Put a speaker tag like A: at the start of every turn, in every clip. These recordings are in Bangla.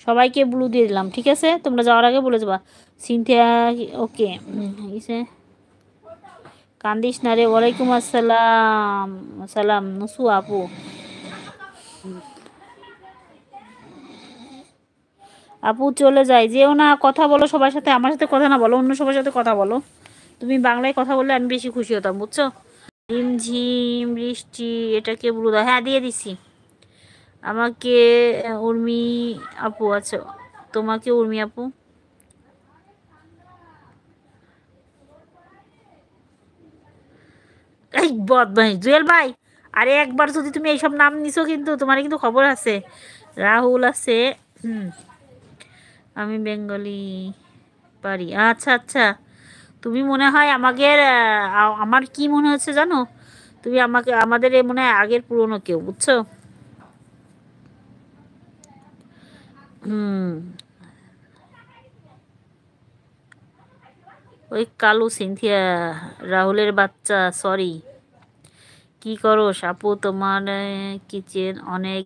A: সবাইকে ব্লু দিয়ে দিলাম, ঠিক আছে? তোমরা যাওয়ার আগে বলে যাবা। সিনথিয়া ওকে। ইসে কান্দিস না রে। ওয়ালাইকুম আসসালাম। সালাম নুসু আপু। আপু চলে যাই, যেও না, কথা বলো সবার সাথে, আমার সাথে কথা না বলো, অন্য সবার সাথে কথা বলো। তুমি বাংলায় কথা বললে আমি বেশি খুশি হতাম, বুঝছো? ঝিমঝিম বৃষ্টি, এটাকে ব্লুদা, হ্যাঁ দিয়ে দিছি। আমাকে উর্মি আপু, আচ্ছা তোমাকে উর্মি আপু। এই বদমাইশ জুয়েল ভাই, আরে একবার যদি তুমি এইসব নাম নিছো কিন্তু তোমার কিন্তু খবর আছে। রাহুল আছে। হুম, আমি বেঙ্গলি পারি, আচ্ছা আচ্ছা। তুমি মনে হয় আমাদের আমার কি মনে হচ্ছে জানো, তুমি আমাকে আমাদের মনে হয় আগের পুরনো কেউ, বুঝছো? হুম, ওই কালু সিনথিয়া, রাহুলের বাচ্চা, সরি। কি করো আপু, তোমার কিচেন অনেক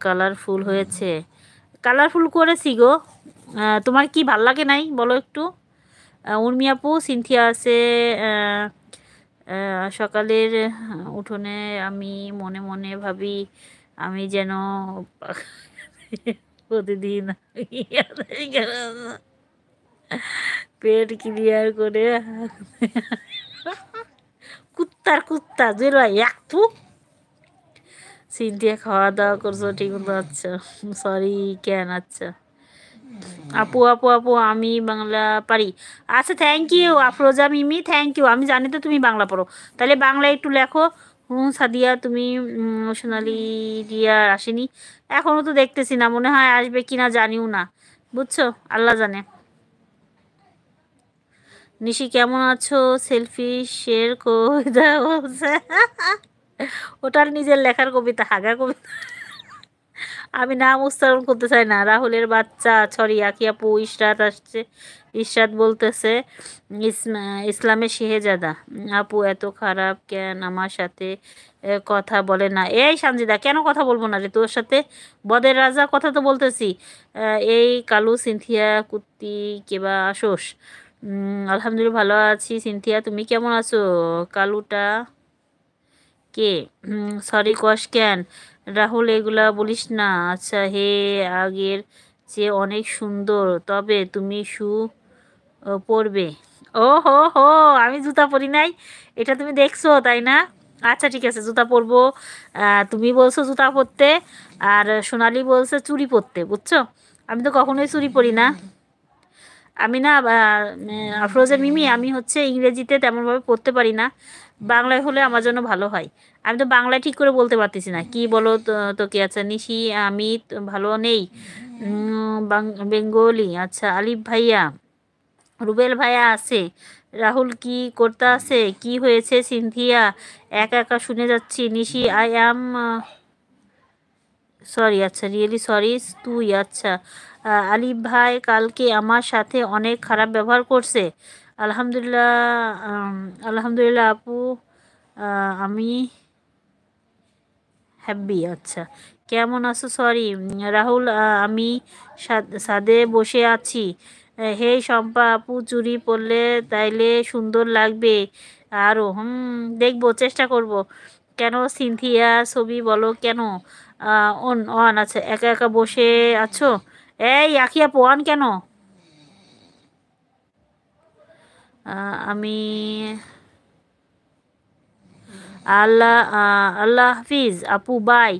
A: কালারফুল হয়েছে। কালারফুল করেছি গো। তোমার কি ভাল লাগে নাই বলো একটু? উর্মি আপু, সিনথিয়া আছে। আহ, সকালের উঠোনে আমি মনে মনে ভাবি আমি যেন প্রতিদিন পেট ক্লিয়ার করে কুত্তার কুত্তা জেল ভাই একটু। সিনথিয়া খাওয়া দাওয়া করছো ঠিক মতো? আচ্ছা, সরি। কেন? আচ্ছা আপু আপু আপু আমি বাংলা পারি। আচ্ছা thank you Afroza Mimi, thank you. আমি জানি তো তুমি বাংলা পড়ো, তাহলে বাংলা একটু লেখো। হুম সাদিয়া তুমি সোনালি দিয়া আসেনি এখনো, তো দেখতেছি না, মনে হয় আসবে কিনা জানিও না, বুঝছো? আল্লাহ জানে। নিশি কেমন আছো? সেলফি শেয়ার করে দাও বলছে। ওটার নিজের লেখার কবিতা, হাগা কবিতা। আমি নাম উচ্চারণ করতে চাই না। রাহুলের বাচ্চা, সরি আকি আপু। ইশরাত আসছে, ইশরাত বলতেছে ইসলামের শেহজাদা আপু এত খারাপ কেন আমার সাথে কথা বলে না? এই সানজিদা, কেন কথা বলবো না রে তোর সাথে? বদের রাজা, কথা তো বলতেছি। এই কালু সিনথিয়া কুত্তি কেবা আসোস? আলহামদুলিল্লাহ ভালো আছি। সিনথিয়া তুমি কেমন আছো? কালুটা কে? সরি কস কেন? রাহুল এগুলা বলিস না। আচ্ছা হে, আগের চেয়ে অনেক সুন্দর, তবে তুমি পরবে। ও হো হো, আমি জুতা পরি নাই, এটা তুমি দেখছো তাই না? আচ্ছা ঠিক আছে, জুতা পরবো। তুমি বলছো জুতা পরতে, আর সোনালি বলছে চুড়ি পরতে, বুঝছো? আমি তো কখনোই চুড়ি পরি না। আমি না আফরোজা মিমি, আমি হচ্ছে ইংরেজিতে তেমনভাবে পড়তে পারি না, বাংলায় হলে আমার জন্য ভালো হয়। আমি তো বাংলায় ঠিক করে বলতে পারতেছি না, কি বলো তো? কি আচ্ছা নিশি, আমি তো ভালো নেই। বেঙ্গলি, আচ্ছা আলিফ ভাইয়া, রুবেল ভাইয়া আছে। রাহুল কি করতে আছে? কি হয়েছে সিনথিয়া? একা একা শুনে যাচ্ছি। নিশি আই অ্যাম সরি, আচ্ছা রিয়েলি সরি। তুই আচ্ছা আলিফ ভাই কালকে আমার সাথে অনেক খারাপ ব্যবহার করছে। আলহামদুলিল্লাহ। আম, আলহামদুলিল্লাহ আপু, আমি হ্যাব্বি। আচ্ছা কেমন আছো? সরি রাহুল, আমি ছাদে বসে আছি। হে শম্পা আপু, চুড়ি পরলে তাইলে সুন্দর লাগবে আরো। দেখবো, চেষ্টা করব। কেন সিনথিয়া ছবি বলো কেন? অন অন, আচ্ছা একা একা বসে আছো? এই আখি আপু অন কেন? আমি আল্লাহ হাফিজ আপু, বাই।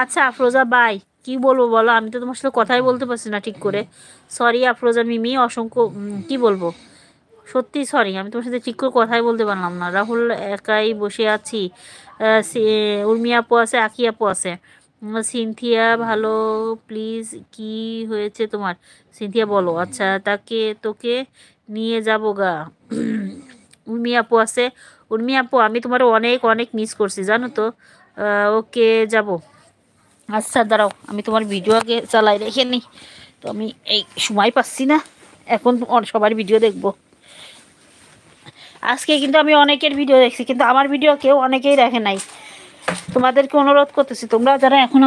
A: আচ্ছা আফরোজা বাই। কি বলবো বলো, আমি তো তোমার সাথে কথাই বলতে পারছি না ঠিক করে। সরি আফরোজা মিমি, অসংখ্য কি বলবো, সত্যি সরি, আমি তোমার সাথে ঠিক করে কথাই বলতে পারলাম না। রাহুল একাই বসে আছি। উর্মি আপু আছে, আকি আপু আছে। সিনথিয়া ভালো। প্লিজ কি হয়েছে তোমার? সিনথিয়া বলো। আচ্ছা তাকে তোকে নিয়ে যাবো গা। উর্মি আপু আছে। উর্মি আপু আমি তোমার অনেক অনেক মিস করছি জানো তো। ওকে যাব। আচ্ছা দাঁড়াও, আমি তোমার ভিডিও আগে চালাই রেখে নিই। তো আমি এই সময় পাচ্ছি না এখন সবার ভিডিও দেখবো। আজকে কিন্তু আমি অনেকের ভিডিও দেখছি, কিন্তু আমার ভিডিও কেউ অনেকেই দেখে নাই। তোমাদেরকে অনুরোধ করতেছি, তোমরা যারা এখন